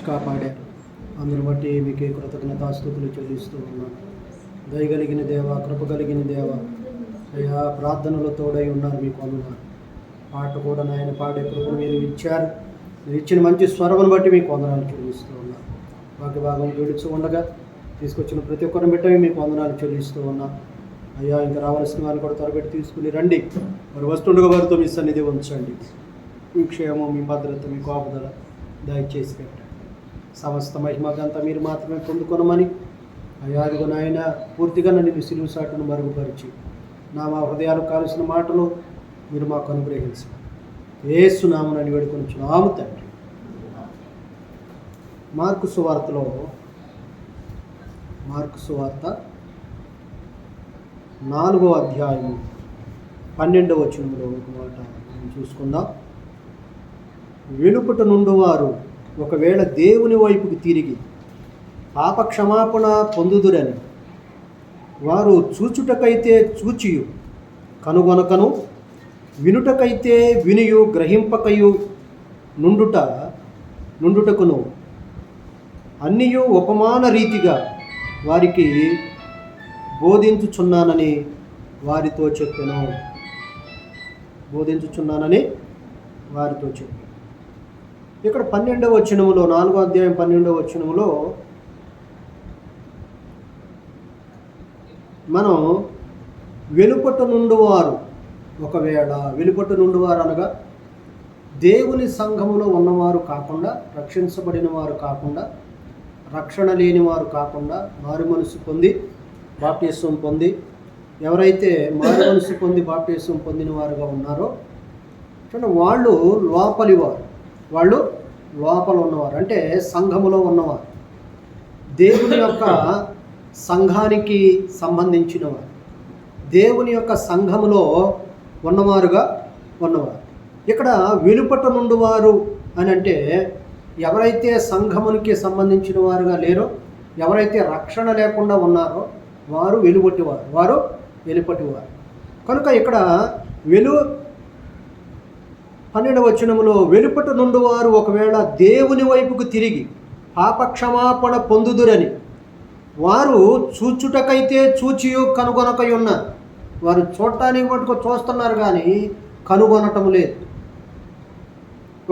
కాపాడారు. అందును బట్టి మీకే కృతజ్ఞతాస్తుతులు చెల్లిస్తూ ఉన్నాను. దయగలిగిన దేవ, కృప కలిగిన దేవ, అయ్యా ప్రార్థనలో తోడై ఉన్నారు. మీకు వందనాలు. పాట కూడా నాయన పాడే కృపను మీరు ఇచ్చారు. మీరు ఇచ్చిన మంచి స్వరమును బట్టి మీకు వందనాలు చెల్లిస్తూ ఉన్నాను. వాక్య భాగం జోడించు ఉండగా తీసుకొచ్చిన ప్రతి ఒక్కరిని బట్టి మీకు వందనాలు చెల్లిస్తూ ఉన్నాం. అయ్యా ఇంకా రావాల్సిన వారిని కూడా త్వరపెట్టి తీసుకుని రండి. మరి వస్తుండగా వారితో మీ సన్నిధి ఉంచండి. మీ క్షేమం, మీ భద్రత, మీ కాపుదల దయచేసి పెట్టండి. సమస్త మహిమకంతా మీరు మాత్రమే పొందుకొనమని అయ్యా అదిగో నాయన పూర్తిగా నన్ను సిలువ సాటును మరుగుపరిచి మా హృదయాలకు కావలసిన మాటలు మీరు మాకు అనుగ్రహించండి. యేసు నామమున వేడుకొనుచున్నాము తండ్రి. మార్కు సువార్త 4వ అధ్యాయం 12వ వచనంలో ఒక మాట మనం చూసుకుందాం. వెలుపట నుండి వారు ఒకవేళ దేవుని వైపుకి తిరిగి పాప క్షమాపణ పొందుదురని వారు చూచుటకైతే చూచియు కనుగొనకను, వినుటకైతే వినియు గ్రహింపకయు నుండుటకును అన్నియు ఉపమాన రీతిగా వారికి బోధించుచున్నానని వారితో చెప్పెను. ఇక్కడ 12వ వచనములో 4వ అధ్యాయం 12వ వచనములో మనం వెలుపట నుండి వారు ఒకవేళ అనగా దేవుని సంఘములో ఉన్నవారు కాకుండా, రక్షించబడిన వారు కాకుండా, రక్షణ లేని వారు కాకుండా, మారు మనసు పొంది బాప్టిసం పొంది ఎవరైతే మారు మనసు పొంది బాప్టిసం పొందిన వారుగా ఉన్నారో వాళ్ళు లోపలివారు. వాళ్ళు లోపల ఉన్నవారు అంటే సంఘములో ఉన్నవారు, దేవుని యొక్క సంఘానికి సంబంధించిన వారు, దేవుని యొక్క సంఘములో ఉన్నవారు. ఇక్కడ వెలుపట నుండి వారు అని అంటే ఎవరైతే సంఘమునికి సంబంధించిన వారుగా లేరో, ఎవరైతే రక్షణ లేకుండా ఉన్నారో వారు వెలుపటివారు. కనుక ఇక్కడ 12వ వచనములో వెలుపట నుండి వారు ఒకవేళ దేవుని వైపుకు తిరిగి పాపక్షమాపణ పొందుదురని వారు చూచుటకైతే చూచియు కనుగొనకై ఉన్నారు. వారు చూడటానికి మటుకు చూస్తున్నారు కానీ కనుగొనటం లేదు.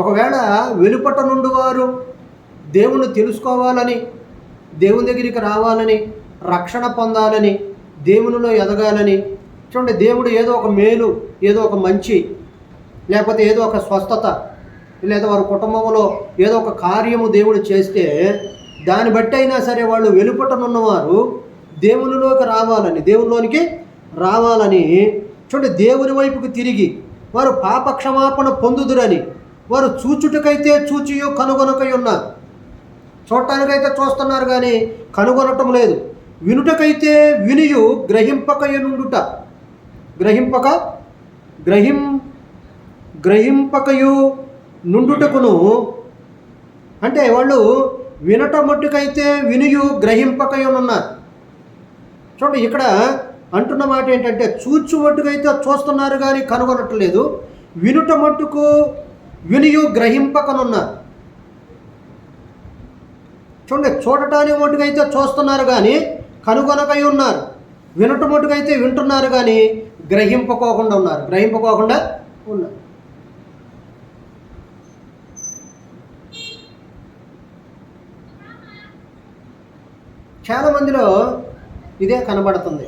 ఒకవేళ వెలుపట నుండి వారు దేవుని తెలుసుకోవాలని, దేవుని దగ్గరికి రావాలని, రక్షణ పొందాలని, దేవునిలో ఎదగాలని, చూడండి దేవుడు ఏదో ఒక మేలు, ఏదో ఒక మంచి, లేకపోతే ఏదో ఒక స్వస్థత, లేదా వారి కుటుంబంలో ఏదో ఒక కార్యము దేవుడు చేస్తే దాన్ని బట్టి అయినా సరే వాళ్ళు వెలుపటనున్నవారు దేవునిలోనికి రావాలని చూడండి దేవుని వైపుకి తిరిగి వారు పాప క్షమాపణ పొందుదురని వారు చూచుటకైతే చూచియో కనుగొనకై ఉన్నారు. చూడటానికైతే చూస్తున్నారు కానీ కనుగొనటం లేదు. వినుటకైతే వినియు గ్రహింపకయు నుండుటకును అంటే వాళ్ళు వినట మట్టుకైతే వినియు గ్రహింపకయునున్నారు. చూడండి ఇక్కడ అంటున్న మాట ఏంటంటే చూచు మట్టుకైతే చూస్తున్నారు కానీ కనుగొనట్లేదు, వినుట మట్టుకు వినియు గ్రహింపకనున్నారు. చూడండి చూడటానికి మట్టుకైతే చూస్తున్నారు కానీ కనుగొనకై ఉన్నారు, వినట మట్టుకైతే వింటున్నారు కానీ గ్రహింపకోకుండా ఉన్నారు. చాలామందిలో ఇదే కనబడుతుంది.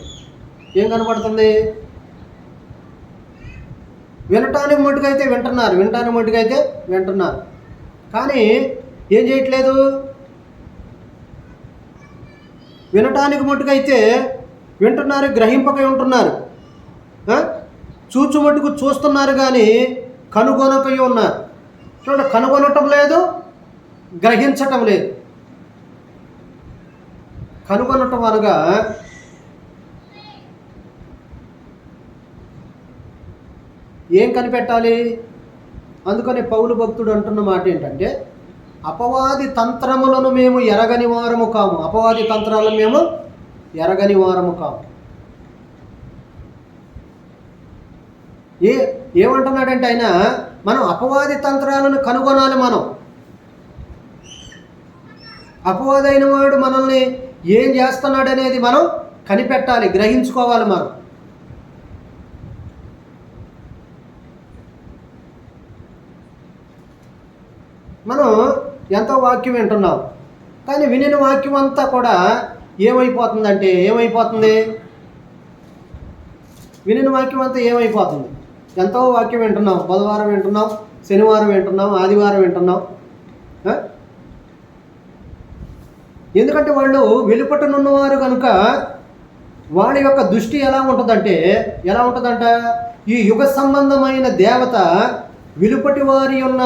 ఏం కనబడుతుంది? వినటానికి మట్టుకైతే వింటున్నారు కానీ ఏం చేయట్లేదు. వినటానికి మట్టుకైతే వింటున్నారు, గ్రహింపకై ఉంటున్నారు. చూచు మట్టుకు చూస్తున్నారు కానీ కనుగొనకై ఉన్నారు. చూడండి కనుగొనటం లేదు, గ్రహించటం లేదు. కనుగొనటం అనగా ఏం కనిపెట్టాలి? అందుకని పౌలు భక్తుడు అంటున్న మాట ఏంటంటే అపవాది తంత్రములను మేము ఎరగని వారము కాము. అపవాది తంత్రాలను మేము ఎరగని వారము కాము. ఏమంటున్నాడంటే ఆయన మనం అపవాది తంత్రాలను కనుగొనాలి. మనం అపవాదైన వాడు మనల్ని ఏం చేస్తున్నాడు అనేది మనం కనిపెట్టాలి, గ్రహించుకోవాలి. మనం ఎంతో వాక్యం వింటున్నాం, కానీ వినిన వాక్యం అంతా కూడా ఏమైపోతుంది? వినిన వాక్యం అంతా ఏమైపోతుంది? ఎంతో వాక్యం వింటున్నాం, బుధవారం వింటున్నాం, శనివారం వింటున్నాం, ఆదివారం వింటున్నాం. ఎందుకంటే వాళ్ళు వెలుపటనున్నవారు కనుక వాడి యొక్క దృష్టి ఎలా ఉంటుందంట, ఈ యుగ సంబంధమైన దేవత వెలుపటి వారి ఉన్న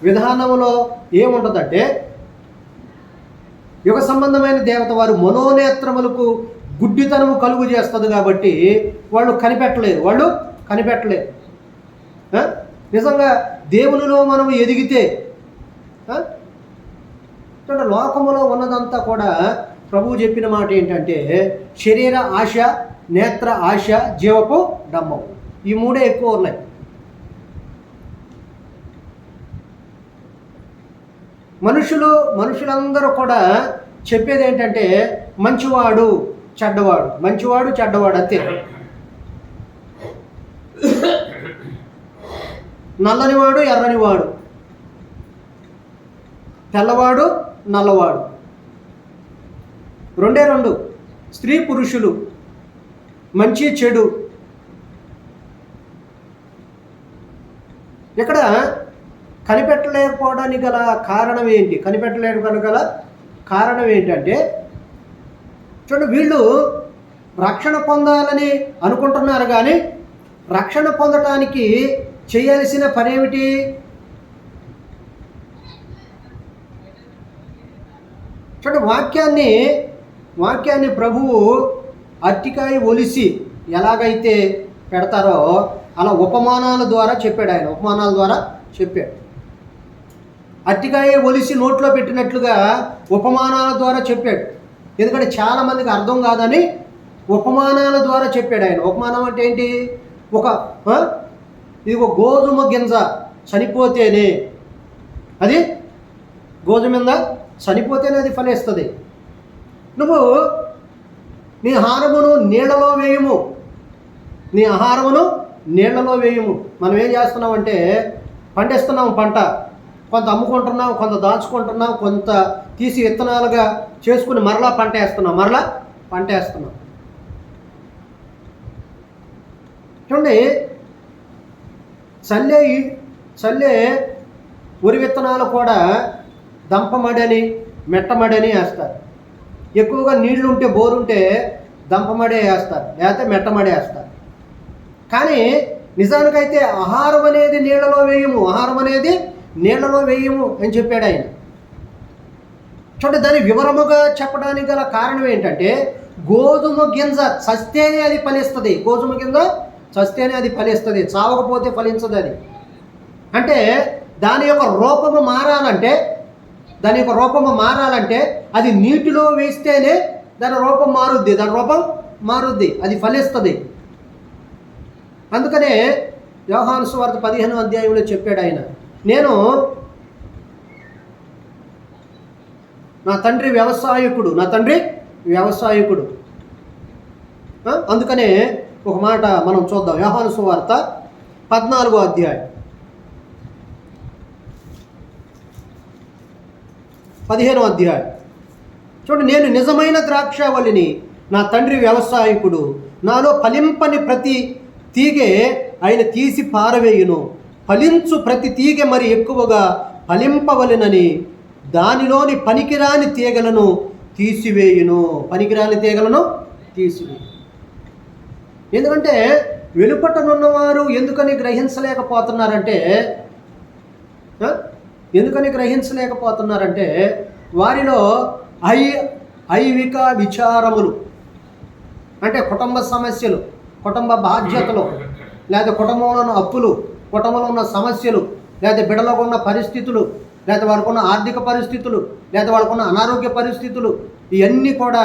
విధానంలో ఏముంటుందంటే, యుగ సంబంధమైన దేవత వారు మనోనేత్రములకు గుడ్డితనము కలుగు చేస్తుంది కాబట్టి వాళ్ళు కనిపెట్టలేరు. నిజంగా దేవునిలో మనం ఎదిగితే లోకములో ఉన్నదంతా కూడా ప్రభువు చెప్పిన మాట ఏంటంటే, శరీర ఆశ, నేత్ర ఆశ, జీవపు డమ్మం, ఈ మూడే ఎక్కువ ఉన్నాయి. మనుషులందరూ కూడా చెప్పేది ఏంటంటే మంచివాడు చెడ్డవాడు అంతే. నల్లనివాడు, ఎర్రనివాడు, తెల్లవాడు, నల్లవాడు, రెండు. స్త్రీ పురుషులు, మంచి చెడు. ఇక్కడ కనిపెట్టలేకపోవడానికి గల కారణం ఏంటంటే చూడండి, వీళ్ళు రక్షణ పొందాలని అనుకుంటున్నారు, కానీ రక్షణ పొందటానికి చేయాల్సిన పని ఏమిటి? చూడండి, వాక్యాన్ని ప్రభువు అరటికాయ ఒలిసి ఎలాగైతే పెడతారో అలా ఉపమానాల ద్వారా చెప్పాడు. అరటికాయ ఒలిసి నోట్లో పెట్టినట్లుగా ఉపమానాల ద్వారా చెప్పాడు. ఎందుకంటే చాలామందికి అర్థం కాదని ఉపమానాల ద్వారా చెప్పాడు ఆయన. ఉపమానం అంటే ఏంటి? ఇది ఒక గోధుమ గింజ చనిపోతేనే అది అది ఫలిస్తుంది. నువ్వు నీ ఆహారమును నీళ్లలో వేయము. మనం ఏం చేస్తున్నామంటే పండిస్తున్నాం పంట, కొంత అమ్ముకుంటున్నాం, కొంత దాచుకుంటున్నాం, కొంత తీసి విత్తనాలుగా చేసుకుని మరలా పంట వేస్తున్నాం. చూడండి, చల్లే వరి విత్తనాలు కూడా దంపమడని మెట్టమడని వేస్తారు. ఎక్కువగా నీళ్లు ఉంటే, బోరుంటే దంపమడే వేస్తారు, లేకపోతే మెట్టమడే వేస్తారు. కానీ నిజానికైతే ఆహారం అనేది నీళ్లలో వేయము అని చెప్పాడు ఆయన. చూడండి, దాని వివరముగా చెప్పడానికి గల కారణం ఏంటంటే, గోధుమ గింజ చస్తేనే అది ఫలిస్తుంది, చావకపోతే ఫలించదు అది. అంటే దాని యొక్క రూపము మారాలంటే అది నీటిలో వేస్తేనే దాని రూపం మారుద్ది, అది ఫలిస్తుంది. అందుకనే యోహాను సువార్త 15వ అధ్యాయంలో చెప్పాడు ఆయన, నేను నా తండ్రి వ్యవసాయకుడు. అందుకనే ఒక మాట మనం చూద్దాం. యోహాను సువార్త 14వ అధ్యాయం 15వ అధ్యాయం చూడండి, నేను నిజమైన ద్రాక్షావళిని, నా తండ్రి వ్యవసాయకుడు, నాలో ఫలింపని ప్రతి తీగె ఆయన తీసి పారవేయును, ఫలించు ప్రతి తీగె మరి ఎక్కువగా ఫలింపవలెనని దానిలోని పనికిరాని తీగలను తీసివేయును. ఎందుకంటే వెలుపటనున్నవారు ఎందుకని గ్రహించలేకపోతున్నారంటే వారిలో ఐవిక విచారములు, అంటే కుటుంబ సమస్యలు, కుటుంబ బాధ్యతలు, లేదా కుటుంబంలో ఉన్న అప్పులు, కుటుంబంలో ఉన్న సమస్యలు, లేదా బిడ్డలకు ఉన్న పరిస్థితులు, లేదా వాళ్ళకు ఉన్న ఆర్థిక పరిస్థితులు, లేదా వాళ్ళకు ఉన్న అనారోగ్య పరిస్థితులు, ఇవన్నీ కూడా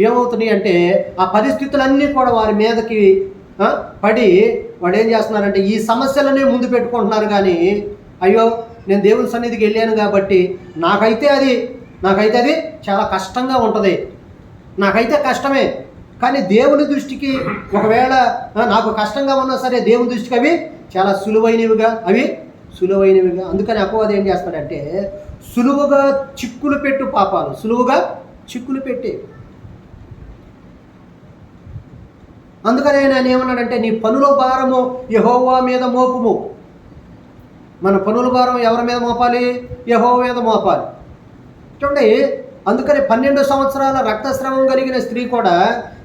ఏమవుతున్నాయి అంటే ఆ పరిస్థితులన్నీ కూడా వారి మీదకి పడి వాడు ఏం చేస్తున్నారంటే ఈ సమస్యలనే ముందు పెట్టుకుంటున్నారు. కానీ అయ్యో, నేను దేవుని సన్నిధికి వెళ్ళాను కాబట్టి నాకైతే అది నాకైతే అది చాలా కష్టంగా ఉంటుంది, నాకైతే కష్టమే. కానీ దేవుని దృష్టికి ఒకవేళ నాకు కష్టంగా ఉన్నా సరే దేవుని దృష్టికి అవి చాలా సులువైనవిగా అందుకని అపవాది ఏం చేస్తాడంటే సులువుగా చిక్కులు పెట్టు పాపాలు, సులువుగా చిక్కులు పెట్టి. అందుకని ఆయన ఏమన్నాడంటే నీ పనుల భారము యెహోవా మీద మోపుము. మన పనుల భారం ఎవరి మీద మోపాలి? యెహోవా మీద మోపాలి. చూడండి, అందుకని 12 సంవత్సరాల రక్తస్రావం కలిగిన స్త్రీ కూడా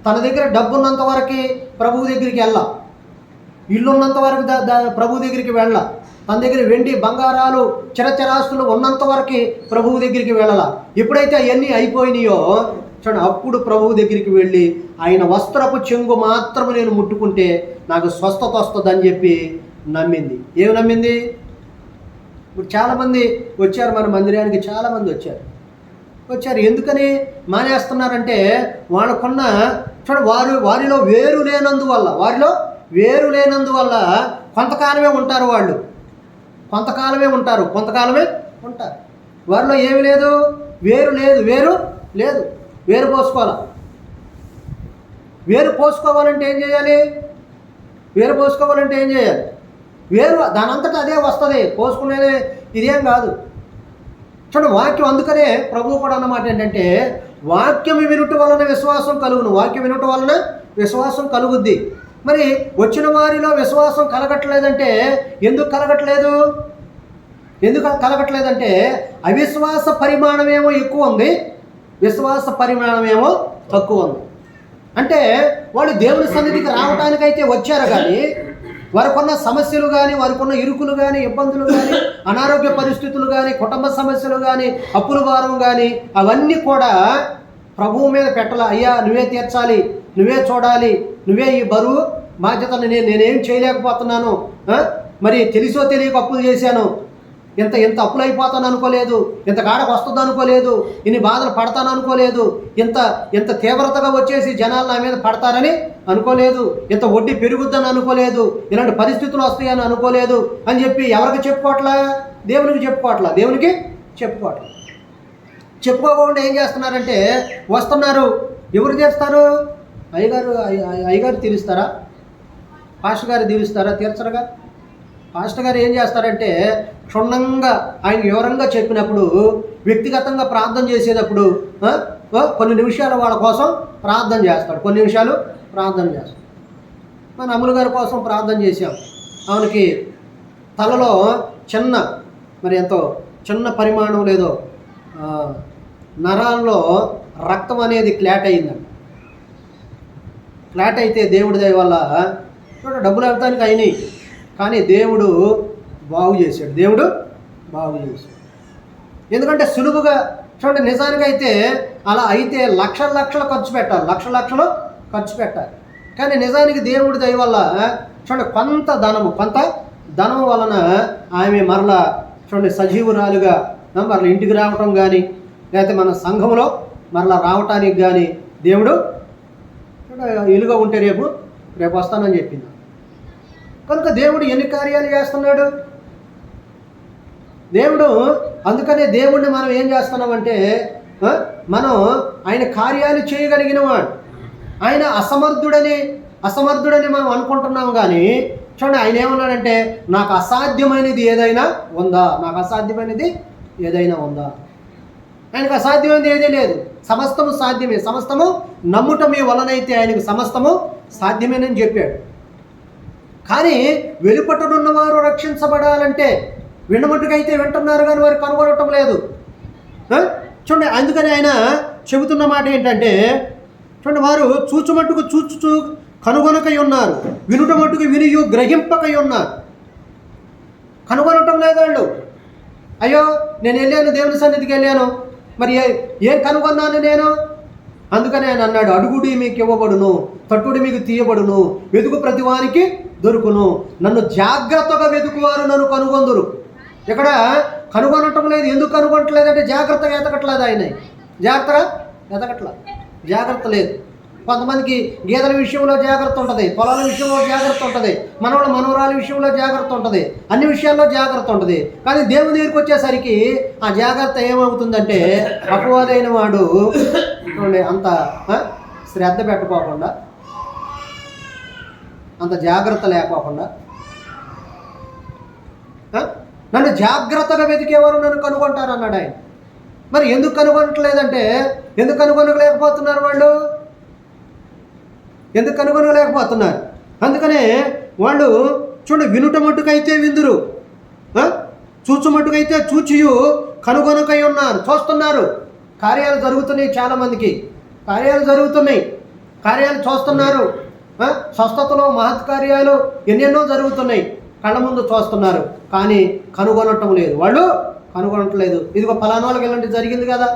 తన దగ్గర డబ్బు ఉన్నంత వరకు ప్రభువు దగ్గరికి వెళ్ళా, ఇల్లు ఉన్నంత వరకు ప్రభువు దగ్గరికి వెళ్ళా, తన దగ్గర వెండి బంగారాలు చిరచరాస్తులు ఉన్నంత వరకు ప్రభువు దగ్గరికి వెళ్ళాల. ఎప్పుడైతే అవన్నీ అయిపోయినాయో చూడండి, అప్పుడు ప్రభువు దగ్గరికి వెళ్ళి ఆయన వస్త్రపు చెంగు మాత్రము నేను ముట్టుకుంటే నాకు స్వస్థత వస్తుందని చెప్పి నమ్మింది. ఏమి నమ్మింది? ఇప్పుడు చాలామంది వచ్చారు మన మందిరానికి, చాలామంది వచ్చారు. ఎందుకని మానేస్తున్నారంటే వాళ్ళకున్న వారిలో వేరు లేనందువల్ల కొంతకాలమే ఉంటారు, కొంతకాలమే ఉంటారు. వారిలో ఏమి లేదు, వేరు లేదు. వేరు పోసుకోవాలంటే ఏం చేయాలి? వేరు దానంతటా అదే వస్తుంది, పోసుకునేది ఇదేం కాదు. చూడండి, వాక్యం, అందుకనే ప్రభువు కూడా అన్నమాట ఏంటంటే వాక్యం వినుట వలన విశ్వాసం కలుగును, విశ్వాసం కలుగుద్ది. మరి వచ్చిన వారిలో విశ్వాసం కలగట్లేదంటే ఎందుకు కలగట్లేదంటే అవిశ్వాస పరిమాణమేమో ఎక్కువ ఉంది, విశ్వాస పరిమాణమేమో తక్కువ ఉంది. అంటే వాళ్ళు దేవుని సన్నిధికి రావడానికైతే వచ్చారు, కానీ వారికున్న సమస్యలు కానీ, వారికున్న ఇరుకులు కానీ, ఇబ్బందులు కానీ, అనారోగ్య పరిస్థితులు కానీ, కుటుంబ సమస్యలు కానీ, అప్పుల భారం కానీ, అవన్నీ కూడా ప్రభువు మీద పెట్టాలి. అయ్యా నువ్వే తీర్చాలి, నువ్వే చూడాలి, నువ్వే ఈ బరువు బాధ్యతను నేనేం చేయలేకపోతున్నాను, మరి తెలిసో తెలియక అప్పులు చేశాను, ఎంత అప్పులు అయిపోతాను అనుకోలేదు, ఇంత గాడకు వస్తుంది అనుకోలేదు, ఇన్ని బాధలు పడతాను అనుకోలేదు, ఎంత తీవ్రతగా వచ్చేసి జనాలు నా మీద పడతారని అనుకోలేదు, ఇంత వడ్డీ పెరుగుద్దని అనుకోలేదు, ఇలాంటి పరిస్థితులు వస్తాయని అనుకోలేదు అని చెప్పి ఎవరికి చెప్పుకోవట్లా? దేవునికి చెప్పుకోకుండా ఏం చేస్తున్నారంటే వస్తున్నారు. ఎవరు చేస్తారు? అయ్యగారు తీరుస్తారా? పాస్టర్ గారు తీరుస్తారా? తీర్చరుగా. పాస్టర్ గారు ఏం చేస్తారంటే క్షుణ్ణంగా ఆయన వివరంగా చెప్పినప్పుడు, వ్యక్తిగతంగా ప్రార్థన చేసేటప్పుడు కొన్ని నిమిషాలు వాళ్ళ కోసం ప్రార్థన చేస్తాడు. మన అమ్ముల గారి కోసం ప్రార్థన చేశాం. ఆమెకి తలలో ఎంతో చిన్న పరిమాణం లేదో నరాల్లో రక్తం అనేది క్లాట్ అయిందండి. క్లాట్ అయితే దేవుడి దయ వల్ల డబ్బులు వెళ్తానికి అయినాయి, కానీ దేవుడు బాగు చేశాడు. ఎందుకంటే సులువుగా చూడండి, నిజానికైతే అలా అయితే లక్షలు ఖర్చు పెట్టాలి. కానీ నిజానికి దేవుడి దయ వల్ల చూడండి కొంత ధనం వలన ఆమె మరలా చూడండి సజీవురాలుగా మరలా ఇంటికి రావటం కానీ, లేకపోతే మన సంఘంలో మరలా రావటానికి కానీ దేవుడు ఇలుగా ఉంటే రేపు వస్తానని చెప్పింది. కనుక దేవుడు ఎన్ని కార్యాలు చేస్తున్నాడు? అందుకనే దేవుడిని మనం ఏం చేస్తున్నామంటే మనం ఆయన కార్యాలు చేయగలిగిన వాడు. ఆయన అసమర్థుడని మనం అనుకుంటున్నాం, కానీ చూడండి ఆయన ఏమన్నాడంటే నాకు అసాధ్యమైనది ఏదైనా ఉందా? ఆయనకు అసాధ్యమైనది ఏదీ లేదు, సమస్తము సాధ్యమే. సమస్తము నమ్ముట మీ వలనైతే ఆయనకు సమస్తము సాధ్యమేనని చెప్పాడు. కానీ వెలుపటనున్నవారు రక్షించబడాలంటే వినమట్టుకైతే వింటున్నారు, కానీ వారు కనుగొనటం లేదు. చూడండి, అందుకని ఆయన చెబుతున్న మాట ఏంటంటే చూడండి, వారు చూచుచు కనుగొనకై ఉన్నారు, వినుట మట్టుకు వినియు గ్రహింపకై ఉన్నారు. కనుగొనటం లేదు వాళ్ళు. అయ్యో నేను వెళ్ళాను, దేవుని సన్నిధికి వెళ్ళాను, మరి ఏం కనుగొన్నాను నేను? అందుకని ఆయన అన్నాడు, అడుగుడి మీకు ఇవ్వబడును, తట్టుడి మీకు తీయబడును, వెతుకు ప్రతివానికి దొరుకును, నన్ను జాగ్రత్తగా వెతుకువారు నన్ను కనుగొందురు. ఇక్కడ కనుగొనటం లేదు. ఎందుకు కనుగొనట్లేదంటే జాగ్రత్తగా ఎతకట్లేదు. ఆయన జాగ్రత్త లేదు. కొంతమందికి గేదెల విషయంలో జాగ్రత్త ఉంటుంది, పొలాల విషయంలో జాగ్రత్త ఉంటుంది, మనవల మనవరాల విషయంలో జాగ్రత్త ఉంటుంది, అన్ని విషయాల్లో జాగ్రత్త ఉంటుంది. కానీ దేవుని దగ్గరికి వచ్చేసరికి ఆ జాగ్రత్త ఏమవుతుందంటే అపవాదైన వాడు అంత శ్రద్ధ పెట్టుకోకుండా, అంత జాగ్రత్త లేకోకుండా, నన్ను జాగ్రత్తగా వెతికేవారు నన్ను కనుగొంటారు అన్నాడు ఆయన. మరి ఎందుకు కనుగొనట్లేదంటే, ఎందుకు కనుగొనలేకపోతున్నారు వాళ్ళు? ఎందుకు కనుగొనలేకపోతున్నారు? అందుకనే వాళ్ళు చూడండి, వినుట మట్టుకైతే విందురు, చూచు మట్టుకైతే చూచియు కనుగొనకై ఉన్నారు. చూస్తున్నారు, కార్యాలు జరుగుతున్నాయి, చాలామందికి కార్యాలు జరుగుతున్నాయి, కార్యాలు చూస్తున్నారు, స్వస్థతలో మహత్కార్యాలు ఎన్నెన్నో జరుగుతున్నాయి, కళ్ళ ముందు చూస్తున్నారు, కానీ కనుగొనటం లేదు. వాళ్ళు కనుగొనట్లేదు. ఇదిగో ఫలానా వాళ్ళకి ఇలాంటి జరిగింది కదా,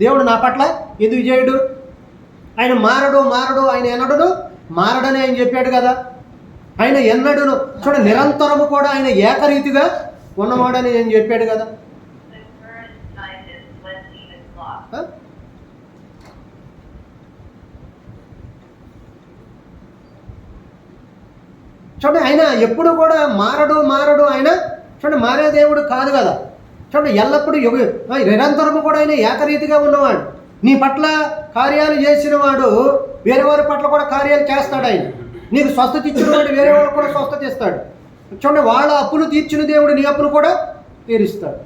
దేవుడు నా పట్ల ఎందుకు చేయడు? ఆయన మారడు, ఆయన ఎన్నడును మారడని ఆయన చెప్పాడు కదా. ఆయన ఎన్నడును నిరంతరము కూడా ఆయన ఏకరీతిగా ఉన్నవాడని ఆయన చెప్పాడు కదా. ఆయన ఎప్పుడు కూడా మారడు, ఆయన మారే దేవుడు కాదు కదా. ఎల్లప్పుడూ నిరంతరము కూడా ఆయన ఏకరీతిగా ఉన్నవాడు. నీ పట్ల కార్యాలు చేసిన వాడు వేరే వారి పట్ల కూడా కార్యాలు చేస్తాడు. ఆయన నీకు స్వస్థత ఇచ్చిన వాడు వేరే వాడు కూడా స్వస్థత ఇస్తాడు. వాళ్ళ అప్పులు తీర్చిన దేవుడు నీ అప్పులు కూడా తీరుస్తాడు.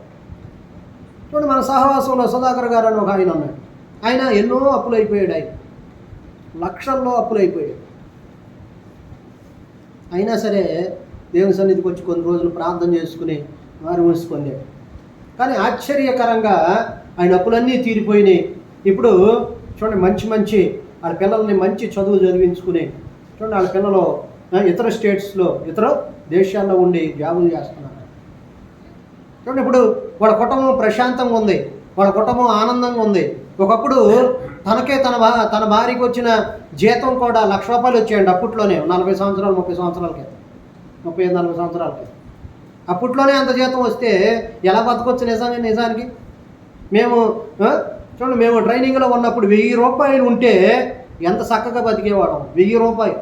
మన సహవాసంలో సుధాకర్ గారు అని ఒక ఆయన ఉన్నాడు. ఆయన ఎన్నో అప్పులు అయిపోయాడు, ఆయన లక్షల్లో అప్పులు అయిపోయాడు. అయినా సరే దేవుని సన్నిధికి వచ్చి కొన్ని రోజులు ప్రార్థన చేసుకుని వారు మూసుకున్నాడు. కానీ ఆశ్చర్యకరంగా ఆయన అప్పులన్నీ తీరిపోయినాయి. ఇప్పుడు మంచి వాళ్ళ పిల్లల్ని మంచి చదువు చదివించుకుని వాళ్ళ పిల్లలు ఇతర స్టేట్స్లో, ఇతర దేశాల్లో ఉండి జాబులు చేస్తున్నారు. ఇప్పుడు వాళ్ళ కుటుంబం ప్రశాంతంగా ఉంది, వాళ్ళ కుటుంబం ఆనందంగా ఉంది. ఒకప్పుడు తనకే తన భార్యకి వచ్చిన జీతం కూడా ₹1,00,000 వచ్చేయండి అప్పట్లోనే, 40 సంవత్సరాలు 30 సంవత్సరాల క్రితం, 35-40 సంవత్సరాల క్రితం. అప్పట్లోనే అంత జీతం వస్తే ఎలా బతకొచ్చు? నిజానికి మేము మేము ట్రైనింగ్లో ఉన్నప్పుడు ₹1000 ఉంటే ఎంత చక్కగా బతికేవాళ్ళం. ₹1000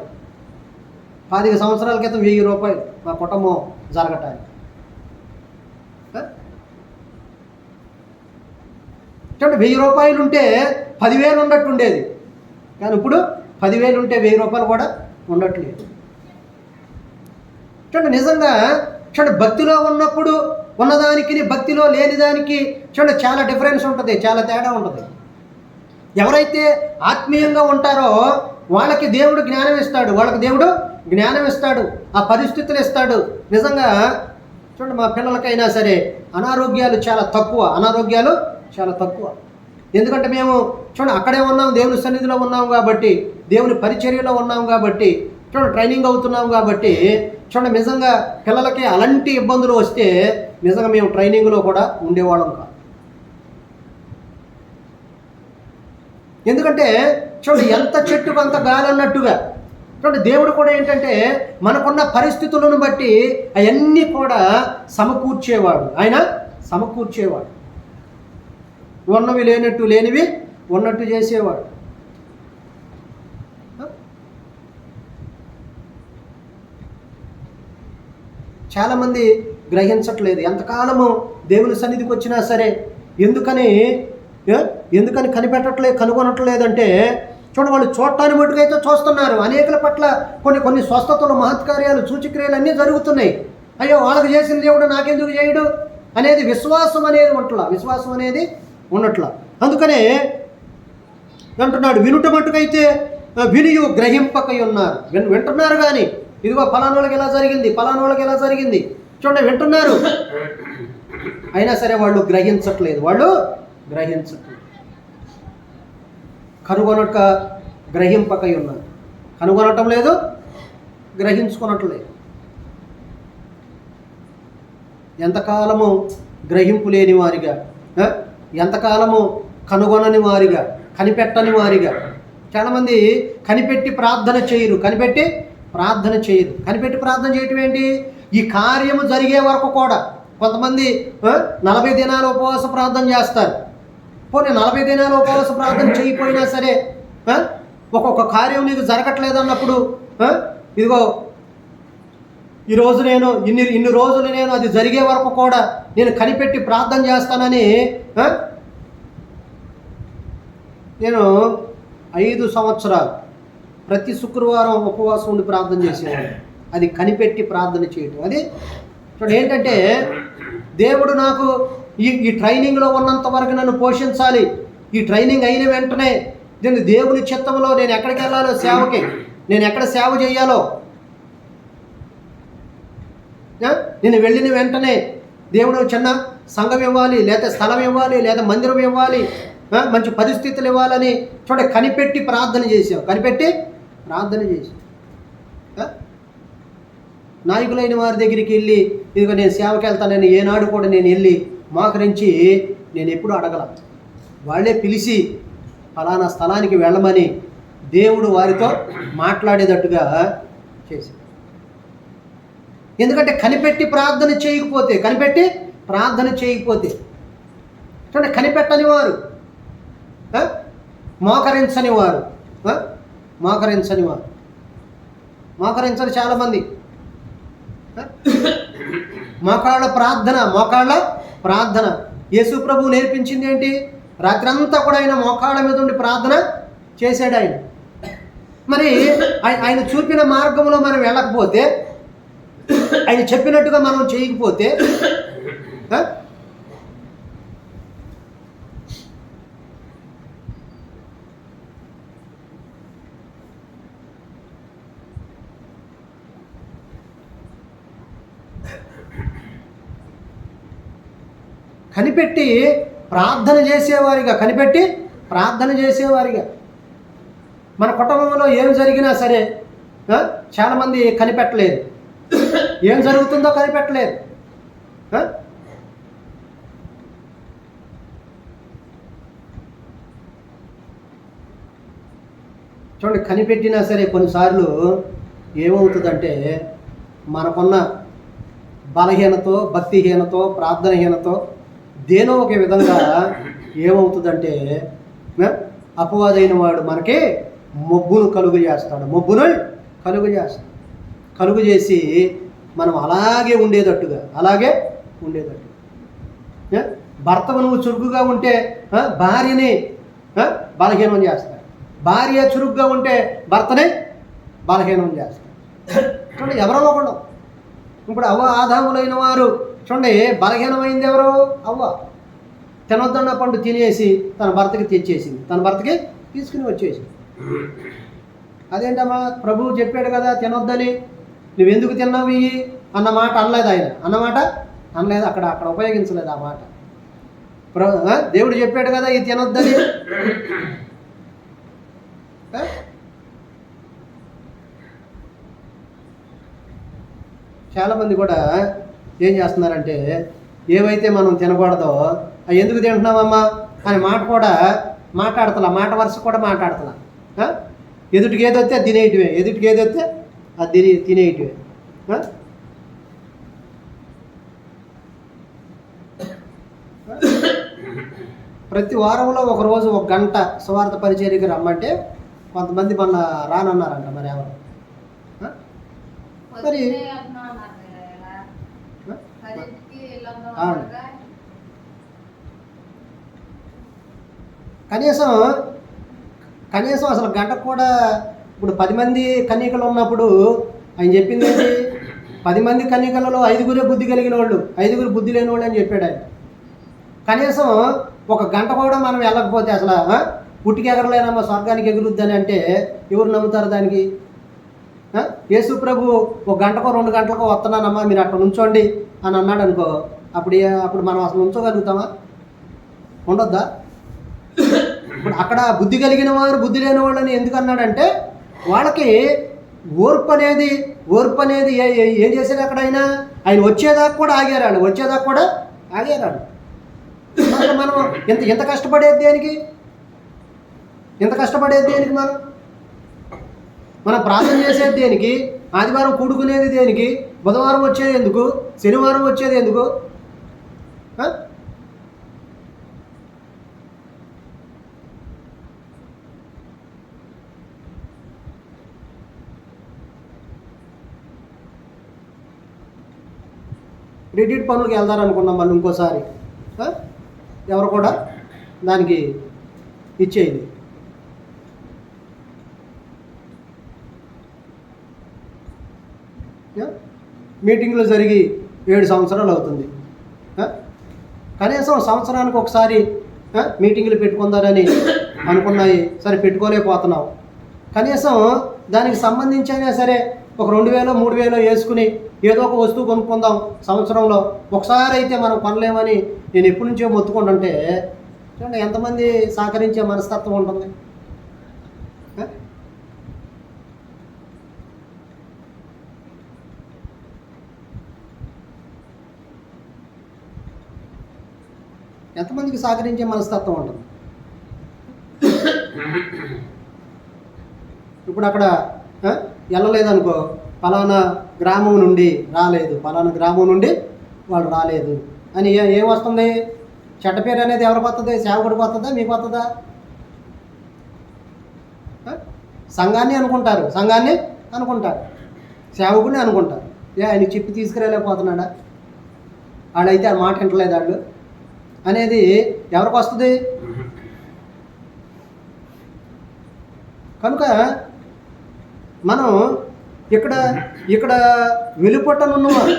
25 సంవత్సరాల క్రితం ₹1000 మా కుటుంబం జరగటానికి. ₹1000 ఉంటే 10,000 ఉన్నట్టు ఉండేది. కానీ ఇప్పుడు 10,000 ఉంటే ₹1000 కూడా ఉండట్లేదు. నిజంగా భక్తిలో ఉన్నప్పుడు ఉన్నదానికి భక్తిలో లేని దానికి చాలా డిఫరెన్స్ ఉంటుంది, చాలా తేడా ఉంటుంది. ఎవరైతే ఆత్మీయంగా ఉంటారో వాళ్ళకి దేవుడు జ్ఞానం ఇస్తాడు, ఆ పరిస్థితులు ఇస్తాడు. నిజంగా మా పిల్లలకైనా సరే అనారోగ్యాలు చాలా తక్కువ. ఎందుకంటే మేము అక్కడే ఉన్నాం, దేవుని సన్నిధిలో ఉన్నాం కాబట్టి, దేవుని పరిచర్యలో ఉన్నాం కాబట్టి, ట్రైనింగ్ అవుతున్నాం కాబట్టి, నిజంగా పిల్లలకి అలాంటి ఇబ్బందులు వస్తే నిజంగా మేము ట్రైనింగ్లో కూడా ఉండేవాళ్ళం కాదు. ఎందుకంటే ఎంత చెట్టుకు అంత గాలి అన్నట్టుగా దేవుడు కూడా ఏంటంటే మనకున్న పరిస్థితులను బట్టి అవన్నీ కూడా సమకూర్చేవాడు. ఆయన సమకూర్చేవాడు. ఉన్నవి లేనట్టు, లేనివి ఉన్నట్టు చేసేవాడు. చాలామంది గ్రహించట్లేదు. ఎంతకాలము దేవుని సన్నిధికి వచ్చినా సరే ఎందుకని కనుగొనట్లేదంటే వాళ్ళు చూడటాన్ని మట్టుకైతే చూస్తున్నారు. అనేకుల పట్ల కొన్ని స్వస్థతలు, మహత్కార్యాలు, సూచక్రియలు అన్నీ జరుగుతున్నాయి. అయ్యో వాళ్ళకి చేసిన దేవుడు నాకెందుకు చేయడు అనేది విశ్వాసం అనేది ఉన్నట్ల. అందుకనే అంటున్నాడు, వినుట మట్టుకైతే వినియు గ్రహింపకై ఉన్నారు. వింటున్నారు కానీ ఇదిగో ఫలానా వాళ్ళకి ఎలా జరిగింది వింటున్నారు, అయినా సరే వాళ్ళు గ్రహించట్లేదు. కనుగొనక గ్రహింపకై ఉన్నారు. కనుగొనటం లేదు, గ్రహించుకునట్లేదు. ఎంతకాలము గ్రహింపు లేని వారిగా, ఎంతకాలము కనుగొనని వారిగా, కనిపెట్టని వారిగా. చాలామంది కనిపెట్టి ప్రార్థన చేయరు. కనిపెట్టి ప్రార్థన చేయటం ఏంటి? ఈ కార్యము జరిగే వరకు కూడా కొంతమంది 40 దినాలు ఉపవాస ప్రార్థన చేస్తారు. పోనీ 40 దినాలు ఉపవాస ప్రార్థన చేయకపోయినా సరే ఒక్కొక్క కార్యం నీకు జరగట్లేదు అన్నప్పుడు ఇదిగో ఈరోజు నేను ఇన్ని రోజులు నేను అది జరిగే వరకు కూడా నేను కనిపెట్టి ప్రార్థన చేస్తానని నేను 5 సంవత్సరాలు ప్రతి శుక్రవారం ఉపవాసం ఉండి ప్రార్థన చేసేవాడు. అది కనిపెట్టి ప్రార్థన చేయటం. అది చూడండి, ఏంటంటే దేవుడు నాకు ఈ ట్రైనింగ్లో ఉన్నంత వరకు నన్ను పోషించాలి. ఈ ట్రైనింగ్ అయిన వెంటనే నేను దేవుని చిత్తంలో నేను ఎక్కడికి వెళ్ళాలో సేవకి, నేను ఎక్కడ సేవ చేయాలో, నేను వెళ్ళిన వెంటనే దేవుడు చిన్న సంఘం ఇవ్వాలి, లేదా స్థలం ఇవ్వాలి, లేదా మందిరం ఇవ్వాలి, మంచి పరిస్థితులు ఇవ్వాలని కనిపెట్టి ప్రార్థన చేసావు. కనిపెట్టి ప్రార్థన చేసావు. నాయకులైన వారి దగ్గరికి వెళ్ళి ఇదిగో నేను సేవకి వెళ్తానని ఏనాడు కూడా నేను వెళ్ళి మోకరించి నేను ఎప్పుడూ అడగల. వాళ్ళే పిలిచి ఫలానా స్థలానికి వెళ్ళమని దేవుడు వారితో మాట్లాడేటట్టుగా చేశాడు. ఎందుకంటే కనిపెట్టి ప్రార్థన చేయకపోతే చూడండి, కనిపెట్టని వారు, మోకరించని వారు, మోకరించని చాలామంది. మోకాళ్ళ ప్రార్థన యేసు ప్రభు నేర్పించింది ఏంటి? రాత్రంతా కూడా ఆయన మోకాళ్ళ మీద ఉండి ప్రార్థన చేశాడు. ఆయన మరి ఆయన చూపిన మార్గంలో మనం వెళ్ళకపోతే, ఆయన చెప్పినట్టుగా మనం చేయకపోతే కనిపెట్టి ప్రార్థన చేసేవారిగా మన కుటుంబంలో ఏం జరిగినా సరే చాలామంది కనిపెట్టలేరు. ఏం జరుగుతుందో కనిపెట్టలేరు. చూడండి, కనిపెట్టినా సరే కొన్నిసార్లు ఏమవుతుందంటే మనకున్న బలహీనతో, భక్తిహీనతో, ప్రార్థనహీనతో దేనో ఒక విధంగా ఏమవుతుందంటే అపవాదైన వాడు మనకి మొబ్బును కలుగు చేసి మనం అలాగే ఉండేటట్టుగా భర్తకు నువ్వు చురుకుగా ఉంటే భార్యని బలహీనం చేస్తాడు. భార్య చురుగ్గా ఉంటే భర్తని బలహీనం చేస్తాడు. చూడండి, ఎవరో ఒకళ్ళు. ఇప్పుడు అవ్వ ఆదాములైన వారు చూడండి, బలహీనమైంది ఎవరో? అవ్వ. తినొద్దన్న పండు తినేసి తన భర్తకి తెచ్చేసింది, తన భర్తకి తీసుకుని వచ్చేసింది. అదేంటమ్మా, ప్రభువు చెప్పాడు కదా తినొద్దని, నువ్వెందుకు తిన్నావు ఇవి అన్న మాట అనలేదు ఆయన. అనలేదు, అక్కడ ఉపయోగించలేదు ఆ మాట. దేవుడు చెప్పాడు కదా ఇది తినొద్దని. చాలామంది కూడా ఏం చేస్తున్నారంటే ఏవైతే మనం తినకూడదో అవి ఎందుకు తింటున్నామమ్మా అని మాట కూడా మాట్లాడతలా, మాట వరుస కూడా మాట్లాడతలా. ఎదుటికి ఏదొస్తే తినేయటమే, అది తినేయటమే. ప్రతి వారంలో ఒకరోజు 1 గంట సువార్త పరిచర్యకి రమ్మంటే కొంతమంది మన రానన్నారంట. మరి ఎవరు? మరి కనీసం అసలు గంట కూడా. ఇప్పుడు 10 మంది కన్యకలు ఉన్నప్పుడు ఆయన చెప్పింది ఏంటి? 10 మంది కన్యకలలో 5గురే బుద్ధి కలిగిన వాళ్ళు, 5గురు బుద్ధి లేని వాళ్ళు అని చెప్పాడు ఆయన. కనీసం 1 గంట కూడా మనం వెళ్ళకపోతే అసలు పుట్టికి ఎగరలేనమ్మా స్వర్గానికి ఎగురుద్దని అంటే ఎవరు నమ్ముతారు దానికి? యేసు ప్రభు 1 గంటకో 2 గంటలకో వస్తున్నానమ్మా మీరు అక్కడ ఉంచోండి అని అన్నాడు అనుకో, అప్పుడు మనం అసలు ఉంచగలుగుతామా? ఉండొద్దా? ఇప్పుడు అక్కడ బుద్ధి కలిగిన వారు బుద్ధి లేని వాళ్ళని ఎందుకు అన్నాడంటే వాళ్ళకి ఓర్పు అనేది ఏం చేశారు అక్కడ? ఆయన వచ్చేదాకా కూడా ఆగారాడు. మనం ఎంత కష్టపడేది దేనికి? మనం ప్రార్థన చేసేది దేనికి? ఆదివారం కూడుకునేది దేనికి? బుధవారం వచ్చేది ఎందుకు? శనివారం వచ్చేది ఎందుకు? క్రెడిట్ పనులకు వెళ్తారనుకున్నాం మళ్ళీ ఇంకోసారి ఎవరు కూడా దానికి ఇచ్చేది. మీటింగ్లు జరిగి 7 సంవత్సరాలు అవుతుంది. కనీసం సంవత్సరానికి ఒకసారి మీటింగ్లు పెట్టుకుందారని అనుకున్నాయి, సరే పెట్టుకోలేకపోతున్నాం. కనీసం దానికి సంబంధించి అయినా సరే ఒక 2000 3000 వేసుకుని ఏదో ఒక వస్తువు కొనుక్కుందాం సంవత్సరంలో ఒకసారి అయితే మనం కొనలేమని నేను ఎప్పటి నుంచో మొత్తుకుంటుంటే చూడండి ఎంతమంది సహకరించే మనస్తత్వం ఉంటుంది. ఎంతమందికి సహకరించే మనస్తత్వం ఉంటుంది. ఇప్పుడు అక్కడ వెళ్ళలేదనుకో, ఫలానా గ్రామం నుండి రాలేదు, ఫలానా గ్రామం నుండి వాళ్ళు రాలేదు అని ఏమొస్తుంది? చెడ్డ పేరు అనేది ఎవరికి వస్తుంది? సేవకుడికి వస్తుందా, మీకు వస్తుందా? సంఘాన్ని అనుకుంటారు, సేవకుడిని అనుకుంటారు. ఆయన చెప్పి తీసుకురాలేకపోతున్నాడా, వాళ్ళైతే ఆ మాట వింటలేదు వాళ్ళు అనేది ఎవరికి వస్తుంది? కనుక మనం ఇక్కడ వెలుపటనున్నవారు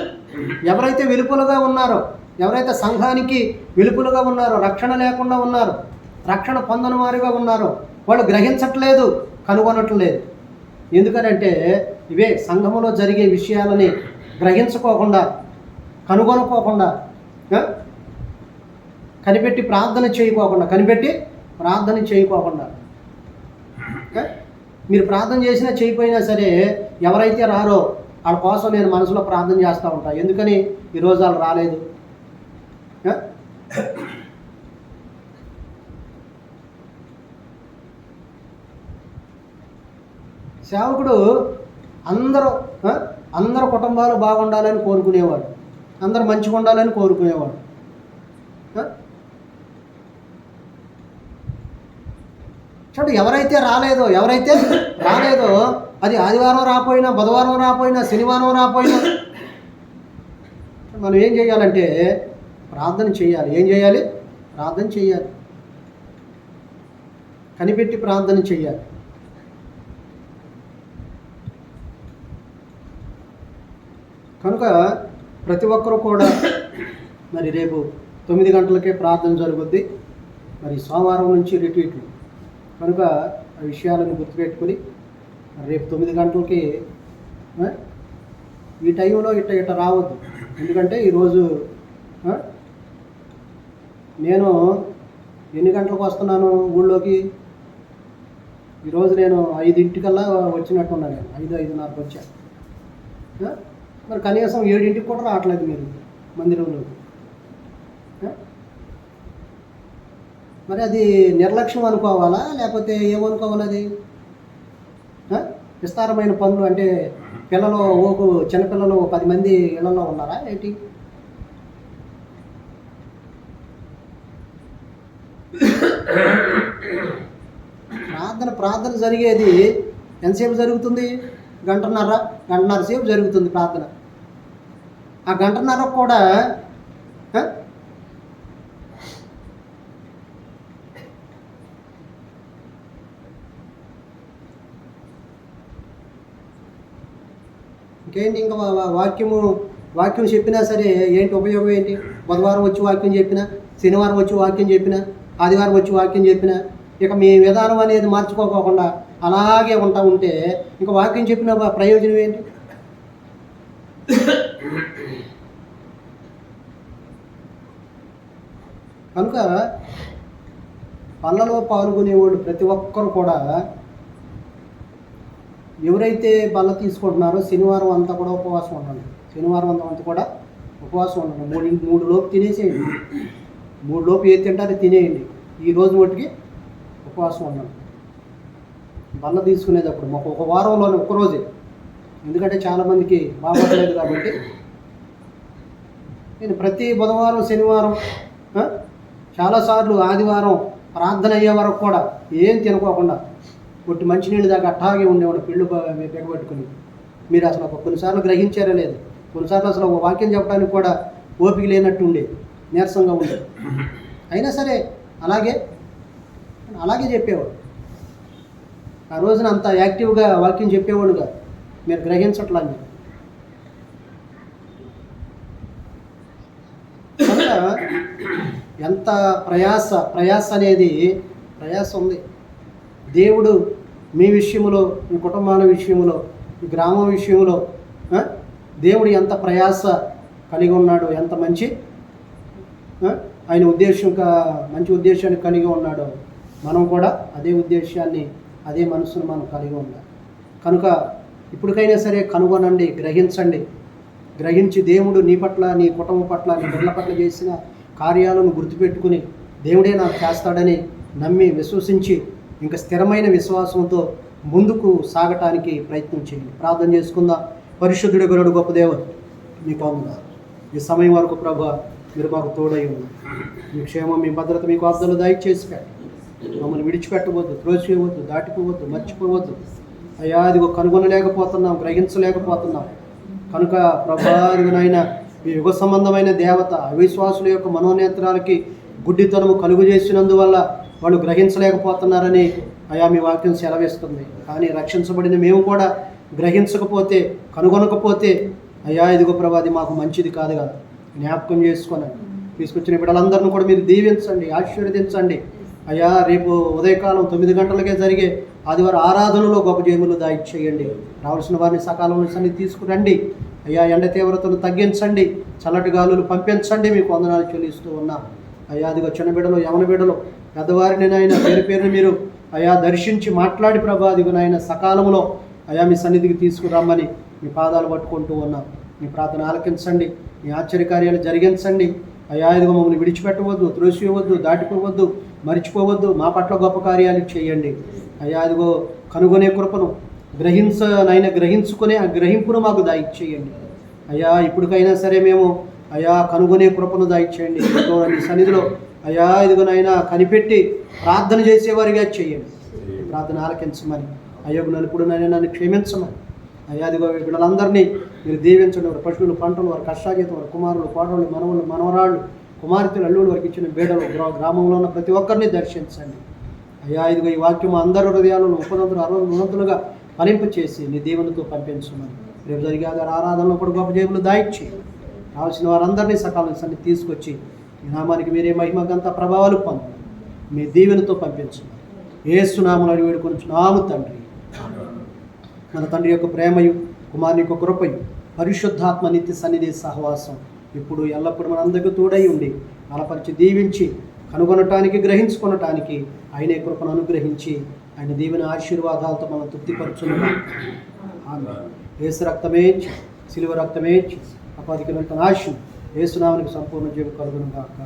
ఎవరైతే వెలుపులుగా ఉన్నారో, ఎవరైతే సంఘానికి వెలుపులుగా ఉన్నారో, రక్షణ లేకుండా ఉన్నారో, రక్షణ పొందని వారిగా ఉన్నారో వాళ్ళు గ్రహించట్లేదు, కనుగొనట్లేదు. ఎందుకనంటే ఇవే సంఘములో జరిగే విషయాలని గ్రహించుకోకుండా, కనుగొనుకోకుండా, కనిపెట్టి ప్రార్థన చేయకోకుండా మీరు ప్రార్థన చేసినా చేయకపోయినా సరే ఎవరైతే రారో వాళ్ళ కోసం నేను మనసులో ప్రార్థన చేస్తూ ఉంటా. ఎందుకని ఈరోజు వాళ్ళు రాలేదు? సేవకుడు అందరూ కుటుంబాలు బాగుండాలని కోరుకునేవాడు, అందరూ మంచిగా ఉండాలని కోరుకునేవాడు. చూడండి ఎవరైతే రాలేదో అది ఆదివారం రాపోయినా, బుధవారం రాపోయినా, శనివారం రాపోయినా మనం ఏం చేయాలంటే ప్రార్థన చేయాలి. ఏం చేయాలి? ప్రార్థన చేయాలి, కనిపెట్టి ప్రార్థన చేయాలి. కనుక ప్రతి ఒక్కరూ కూడా మరి రేపు 9 గంటలకే ప్రార్థన జరుగుద్ది. మరి సోమవారం నుంచి రిట్రీట్లు కనుక ఆ విషయాలను గుర్తుపెట్టుకుని రేపు 9 గంటలకి ఈ టైంలో ఇట్ట రావద్దు. ఎందుకంటే ఈరోజు నేను ఎన్ని గంటలకు వస్తున్నాను ఊళ్ళోకి? ఈరోజు నేను 5:00కల్లా వచ్చినట్టున్నాను. 5:30కి వచ్చా. మరి కనీసం 7:00కి కూడా రావట్లేదు మీరు మందిరంలోకి. మరి అది నిర్లక్ష్యం అనుకోవాలా, లేకపోతే ఏమనుకోవాలి? అది విస్తారమైన పనులు అంటే చిన్నపిల్లలు 10 మంది ఇళ్లలో ఉన్నారా ఏంటి? ప్రార్థన జరిగేది ఎంతసేపు జరుగుతుంది? గంటన్నర సేపు జరుగుతుంది ప్రార్థన. ఆ గంటన్నర కూడా ఇంకేంటి? ఇంకా వాక్యం చెప్పినా సరే ఏంటి ఉపయోగం? ఏంటి? బుధవారం వచ్చి వాక్యం చెప్పినా, శనివారం వచ్చి వాక్యం చెప్పినా, ఆదివారం వచ్చి వాక్యం చెప్పినా, ఇక మీ విధానం అనేది మార్చుకోకుండా అలాగే ఉంటే ఇంకా వాక్యం చెప్పిన ప్రయోజనం ఏంటి? కనుక పనులలో పాల్గొనేవాళ్ళు ప్రతి ఒక్కరు కూడా ఎవరైతే బల్ల తీసుకుంటున్నారో శనివారం అంతా కూడా ఉపవాసం ఉండండి. శనివారం అంతా కూడా ఉపవాసం ఉండండి. 3 లోపు తినేసేయండి. 3 లోపు ఏది తింటారో తినేయండి. ఈ రోజు మట్టుకి ఉపవాసం ఉండండి. బల్ల తీసుకునేటప్పుడు మాకు ఒక వారంలోనే ఒక్కరోజే, ఎందుకంటే చాలామందికి బాగోట్లేదు కాబట్టి నేను ప్రతి బుధవారం శనివారం చాలాసార్లు ఆదివారం ప్రార్థన అయ్యే వరకు కూడా ఏం తినుకోకుండా కొట్టి మంచినీళ్ళు దాకా అట్టాగే ఉండేవాడు పిళ్ళు బిగబట్టుకుని. మీరు అసలు కొన్నిసార్లు గ్రహించారా లేదు? కొన్నిసార్లు అసలు ఒక వాక్యం చెప్పడానికి కూడా ఓపిక లేనట్టు ఉండేది, నీరసంగా ఉండేది. అయినా సరే అలాగే చెప్పేవాడు. ఆ రోజున అంత యాక్టివ్గా వాక్యం చెప్పేవాడు కాదు. మీరు గ్రహించట్లా మీరు. కనుక ఎంత ప్రయాస అనేది ప్రయాస ఉంది. దేవుడు మీ విషయంలో, మీ కుటుంబాల విషయంలో, మీ గ్రామం విషయంలో దేవుడు ఎంత ప్రయాస కలిగి ఉన్నాడు, ఎంత మంచి ఆయన మంచి ఉద్దేశాన్ని కలిగి ఉన్నాడో మనం కూడా అదే ఉద్దేశాన్ని, అదే మనసును మనం కలిగి ఉండాలి. కనుక ఇప్పటికైనా సరే కనుగొనండి, గ్రహించి దేవుడు నీ పట్ల, నీ కుటుంబం పట్ల, నీ బిడ్డల పట్ల చేసిన కార్యాలను గుర్తుపెట్టుకుని దేవుడే నాకు చేస్తాడని నమ్మి విశ్వసించి ఇంకా స్థిరమైన విశ్వాసంతో ముందుకు సాగటానికి ప్రయత్నం చేయండి. ప్రార్థన చేసుకుందాం. పరిశుద్ధుడు గురుడు గొప్ప దేవుడు, మీకు వందనాలు. ఈ సమయం వరకు ప్రభువా మీరు మాకు తోడై ఉన్నారు. మీ క్షేమం, మీ భద్రత, మీకు వాగ్దానాలు దయచేసి మమ్మల్ని విడిచిపెట్టవద్దు, త్రోసివేయవద్దు, దాటిపోవద్దు, మర్చిపోవద్దు. అయ్యా ఇదిగో కనుగొనలేకపోతున్నాం, గ్రహించలేకపోతున్నాం. కనుక ప్రభువా నాయన మీ యుగ సంబంధమైన దేవత అవిశ్వాసుల యొక్క మనోనేత్రాలకి గుడ్డితనము కలుగు చేసినందువల్ల వాళ్ళు గ్రహించలేకపోతున్నారని అయా మీ వాక్యం సెలవిస్తుంది. కానీ రక్షించబడిన మేము కూడా గ్రహించకపోతే, కనుగొనకపోతే అయ్యా ఇదిగో ప్రభా అది మాకు మంచిది కాదు కదా. జ్ఞాపకం చేసుకొని తీసుకొచ్చిన బిడ్డలందరినీ కూడా మీరు దీవించండి, ఆశీర్వదించండి. అయ్యా రేపు ఉదయకాలం 9 గంటలకే జరిగే ఆదివారం ఆరాధనలో గొప్ప జయములు దయచేయండి. రావాల్సిన వారిని సకాలంలో సన్నిధి తీసుకురండి. అయ్యా ఎండ తీవ్రతను తగ్గించండి, చల్లటి గాలులు పంపించండి. మీకు వందనాలు చెల్లిస్తూ ఉన్నాం. అయ్యా అదిగో చిన్న బిడ్డలు, యవన బిడ్డలు, పెద్దవారిని నాయన పేరుని మీరు అయ్యా దర్శించి మాట్లాడి ప్రభా అదిగో నాయన సకాలంలో అయ్యా మీ సన్నిధికి తీసుకురమ్మని మీ పాదాలు పట్టుకుంటూ ఉన్నాం. మీ ప్రార్థన ఆలకించండి, మీ ఆశ్చర్యకార్యాలు జరిగించండి. అయ్యా ఇదిగో మమ్మల్ని విడిచిపెట్టవద్దు, త్రోసివేయవద్దు, దాటిపోవద్దు, మరిచిపోవద్దు. మా పట్ల గొప్ప కార్యాలు చేయండి. అయ్యా ఇదిగో కనుగొనే కృపను, గ్రహించుకునే ఆ గ్రహింపును మాకు దయచేయండి. అయ్యా ఇప్పటికైనా సరే మేము అయ్యా కనుగొనే కృపను దయచేయండి. మీ సన్నిధిలో అయ్యా ఇదిగోనైనా కనిపెట్టి ప్రార్థన చేసేవారిగా చేయండి. ప్రార్థన ఆలకించమని, అయ్యో నన్ను క్షమించమని. అయ్యా ఇదిగో వీళ్ళందరినీ మీరు దీవించండి. వారి పశువులు, పంటలు, వారి కష్టాజీతం, వారి కుమారులు, కోడళ్ళు, మనవళ్ళు, మనవరాళ్ళు, కుమార్తెలు, అల్లుడు, వారికి ఇచ్చిన బేడలు, గ్రామంలో ఉన్న ప్రతి ఒక్కరిని దర్శించండి. అయ్యా ఇదిగో ఈ వాక్యం అందరి హృదయాలను 30, 60 ఫలింపు చేసి నీ దేవునితో పంపించమని. రేపు జరిగే ఆరాధనలో కూడా గొప్ప జయములు దాయిచ్చి రావాల్సిన వారందరినీ సకాలం సన్నిధి తీసుకొచ్చి ఈ నామానికి మీరే మహిమగంత ప్రభావాలు పొందండి. మీ దీవెనతో పంపించమని యేసు నామమున అడిగి వేడుకొనుచున్నాము తండ్రి. మన తండ్రి యొక్క ప్రేమయు, కుమారుని యొక్క కృపయు, పరిశుద్ధాత్మ నిత్య సన్నిధి సహవాసం ఇప్పుడు ఎల్లప్పుడూ మనందరికీ తోడై ఉండి బలపరిచి దీవించి కనుగొనటానికి, గ్రహించుకొనటానికి ఆయనే కృపను అనుగ్రహించి ఆయన దీవెన ఆశీర్వాదాలతో మనం తృప్తిపరచున్నాం. యేసు రక్తమే, సిలువ రక్తమే అపాధిక నాశనం. యేసు నామమునకు సంపూర్ణ జీవం కలుగును గాక.